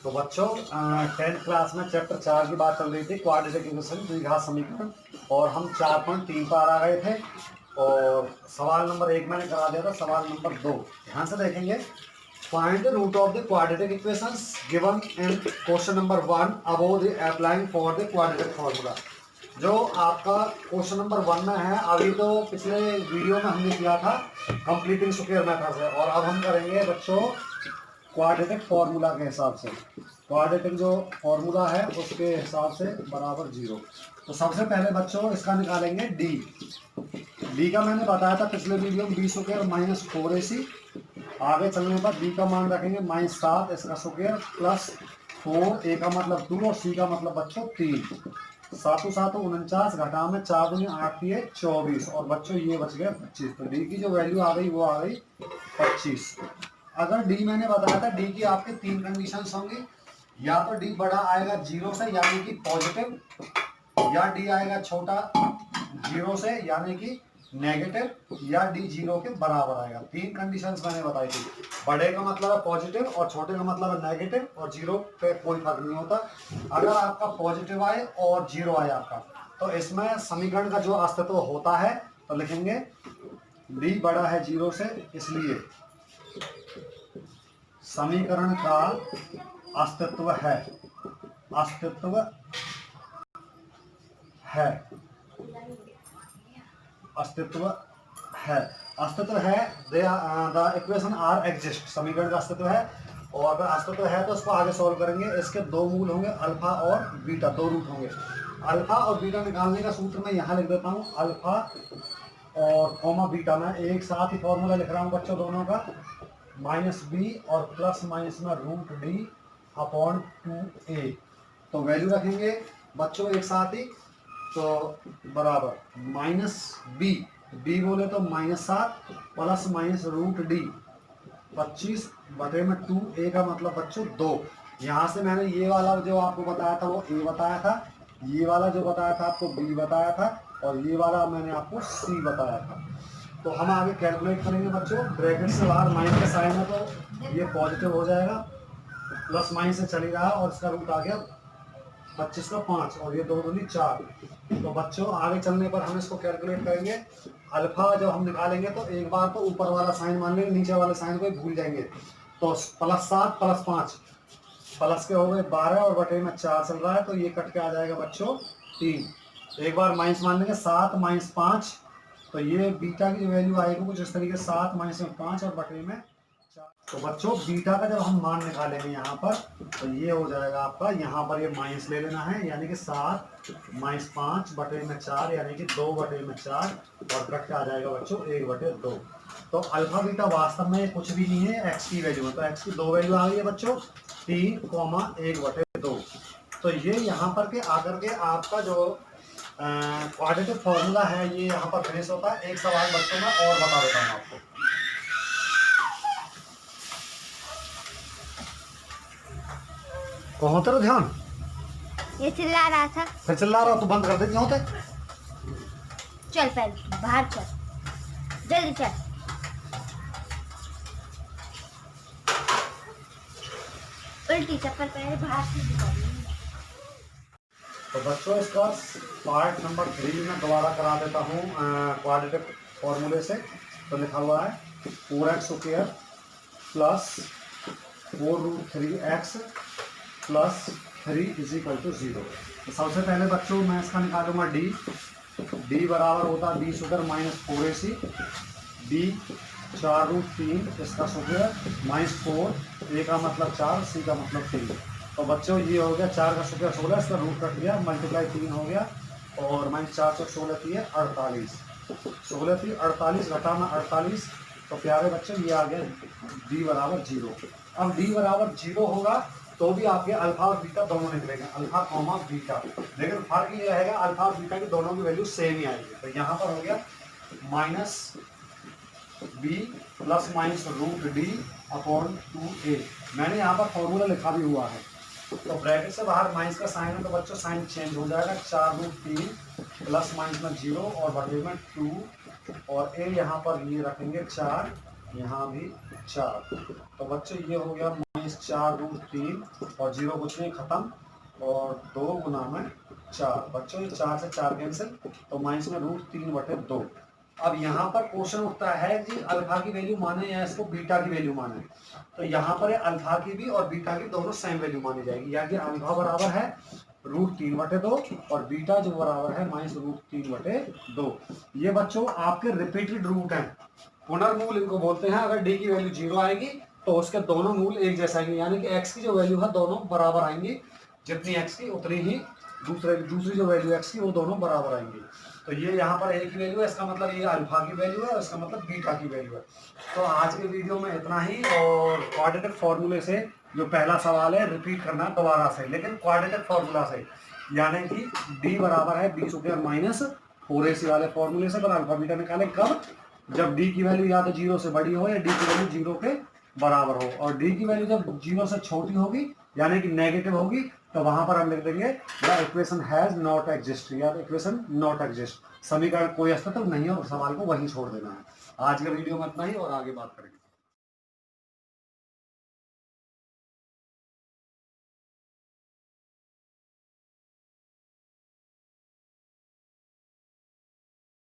तो बच्चों 10th class में चैप्टर 4 की बात चल रही थी, क्वाड्रेटिक इक्वेशन द्विघात समीकरण, और हम 4.3 पर आ गए थे। और सवाल नंबर 1 मैंने करा दिया था। सवाल नंबर 2 ध्यान से देखेंगे। Find the root of the quadratic equations given in question number 1 above the applying for the quadratic formula. जो आपका क्वेश्चन नंबर 1 में है, अभी तो पिछले वीडियो में हमने किया था कंप्लीटिंग स्क्वायर मेथड से, और अब हम करेंगे बच्चों क्वाड्रेटिक फॉर्मूला के हिसाब से। क्वाड्रेटिक जो फॉर्मूला है उसके हिसाब से बराबर 0। तो सबसे पहले बच्चों इसका निकालेंगे डी का मैंने बताया था पिछले वीडियो में बी स्क्वायर माइनस 4ac। आगे चलने पर डी का मान रखेंगे -7 इसका स्क्वायर प्लस 4, ए का मतलब 2 और सी का मतलब बच्चों 3। 7 7 49 घटा में 4 दूनी 8 3 24, और बच्चों ये बच गया 25। तो डी की जो वैल्यू आ गई वो आ गई 25। अगर डी मैंने बताया था डी की आपके 3 कंडीशंस होंगी। या तो डी बड़ा आएगा 0 से यानी कि पॉजिटिव, या डी आएगा छोटा 0 से यानी कि नेगेटिव, या डी 0 के बराबर आएगा। 3 कंडीशंस मैंने बताई थी। बड़े का मतलब है पॉजिटिव और छोटे का मतलब है नेगेटिव, और 0 पे कोई फर्क नहीं होता। अगर आपका पॉजिटिव आए और 0 आए आपका, तो इसमें समीकरण का जो अस्तित्व होता है, तो लिखेंगे डी बड़ा है 0 से, इसलिए समीकरण का अस्तित्व है, अस्तित्व है, अस्तित्व है, अस्तित्व है। द इक्वेशन आर एग्जिस्ट, समीकरण का अस्तित्व है। और अगर अस्तित्व है तो उसको आगे सॉल्व करेंगे। इसके 2 मूल होंगे, अल्फा और बीटा, 2 रूट होंगे। अल्फा और बीटा निकालने का सूत्र मैं यहाँ लिख देता हूँ, अल्फा और कॉमा बीटा। मैं एक साथ ही फॉर्मूला लिख रहा हूँ बच्चों दोनों का, -b और प्लस माइनस में √d/2a। तो वैल्यू रखेंगे बच्चों एक साथ ही, तो बराबर -b बोले तो -7 प्लस माइनस √d 25 बटे में 2a का मतलब बच्चों 2। यहाँ से मैंने ये वाला जो आपको बताया था वो a बताया था, ये वाला जो बताया था आपको b बताया था, और ये वाला मैंने आपको c बताया था। तो हम आगे कैलकुलेट करेंगे बच्चों। ब्रैकेट से बाहर माइनस का साइन है तो ये पॉजिटिव हो जाएगा, प्लस माइनस से चली रहा, और इसका रूट आ गया 25 का 5, और ये 2 दूनी 4। तो बच्चों आगे चलने पर हम इसको कैलकुलेट करेंगे। अल्फा जब हम निकालेंगे तो एक बार तो ऊपर वाला साइन मान लेंगे, नीचे वाले साइन को भूल जाएंगे। तो +7 + 5 प्लस के हो गए 12, और बटे में 4 चल रहा है, तो ये कट के आ जाएगा बच्चों 3। एक बार माइनस मान लेंगे, 7 - 5, तो ये बीटा की जो वैल्यू आएगी कुछ इस तरीके, 7 - 5 और बटे में 4। तो बच्चों बीटा का जब हम मान निकालेंगे यहाँ पर, तो ये हो जाएगा आपका, यहाँ पर ये माइनस ले लेना है, यानी कि 7 - 5 बटे में 4 यानी कि 2 बटे में 4, और कट के आ जाएगा बच्चों 1/2। तो अल्फा बीटा वास्तव में कुछ भी नहीं है, एक्स की वैल्यू है। तो एक्स की 2 वैल्यू आ गई है बच्चों, 3, 1/2। तो ये यहाँ पर के आकर के आपका जो क्वाड्रेटिक फॉर्मूला है ये यहाँ पर फिनिश होता है। एक सवाल बच्चों में और बता देता हूँ आपको। कौन होते ध्यान, ये चिल्ला रहा था, फिर चिल्ला रहा तो बंद कर दे। क्यों होते? चल पहले बाहर चल, जल्दी चल। उल्टी चप्पल पहले बाहर से निकाल। तो बच्चों इसका पार्ट नंबर 3 में दोबारा करा देता हूँ क्वाड्रेटिक फॉर्मूले से। तो लिखा हुआ है 4x² प्लस 4√3x प्लस 3 = 0। तो सबसे पहले बच्चों मैं इसका निकालूंगा डी बराबर होता है b² - 4ac, b 4√3 इसका स्क्वायर -4, a का मतलब 4, c का मतलब 3। तो बच्चों ये हो गया 4 का स्क्वायर 16, इसका रूट कट गया, मल्टीप्लाई 3 हो गया, और -4 से 16 3 48, 16 3 48 घटा में 48। तो प्यारे बच्चों ये आ गया d बराबर 0। अब d बराबर 0 होगा तो भी आपके अल्फा और बीटा दोनों निकलेंगे, अल्फा कॉमा बीटा। लेकिन फर्क ये रहेगा अल्फा और बीटा की दोनों की वैल्यू सेम ही आएगी। तो यहाँ पर हो गया -b प्लस माइनस √d/2a। मैंने यहाँ पर फॉर्मूला लिखा भी हुआ है। तो ब्रैकेट से बाहर माइनस का साइन है तो बच्चों साइन चेंज हो जाएगा, 4√3 प्लस माइनस में 0 और बटे में 2, और a यहाँ पर ये रखेंगे 4 यहाँ भी 4। तो बच्चों ये हो गया -4√3 और 0 कुछ नहीं, खत्म, और 2 गुना में 4। बच्चों ये 4 से 4 कैंसिल, तो माइनस में √3/2। अब यहाँ पर क्वेश्चन उठता है कि अल्फा की वैल्यू माने या इसको बीटा की वैल्यू माने। तो यहाँ पर अल्फा की भी और बीटा की दोनों सेम वैल्यू मानी जाएगी, या कि अल्फा बराबर है √3/2 और बीटा जो बराबर है -√3/2। ये बच्चों आपके रिपीटेड रूट हैं, पुनर्मूल इनको बोलते हैं। अगर डी की वैल्यू 0 आएगी तो उसके दोनों मूल एक जैसा आएंगे, यानी कि एक्स की जो वैल्यू है दोनों बराबर आएंगी, जितनी एक्स की उतनी ही दूसरी जो वैल्यू एक्स की वो दोनों बराबर आएंगी। तो ये यहाँ पर ए की वैल्यू है, इसका मतलब ये अल्फा की वैल्यू है और इसका मतलब बीटा की वैल्यू है। तो आज के वीडियो में इतना ही, और क्वाड्रेटिक फॉर्मूले से जो पहला सवाल है रिपीट करना दोबारा से, लेकिन क्वाड्रेटिक फॉर्मूला से, यानी कि डी बराबर है b² - 4ac वाले फॉर्मूले से। पर अल्फा बीटा निकालें कब? जब डी की वैल्यू या तो 0 से बड़ी हो या डी की वैल्यू 0 के बराबर हो, और डी की वैल्यू जब 0 से छोटी होगी यानी कि नेगेटिव होगी, तो वहां पर हम लिख देंगे the equation has not exist, या इक्वेशन नॉट एग्जिस्ट, समीकरण कोई अस्तित्व नहीं है, और सवाल को वहीं छोड़ देना है। आज के वीडियो में इतना ही, और आगे बात करेंगे।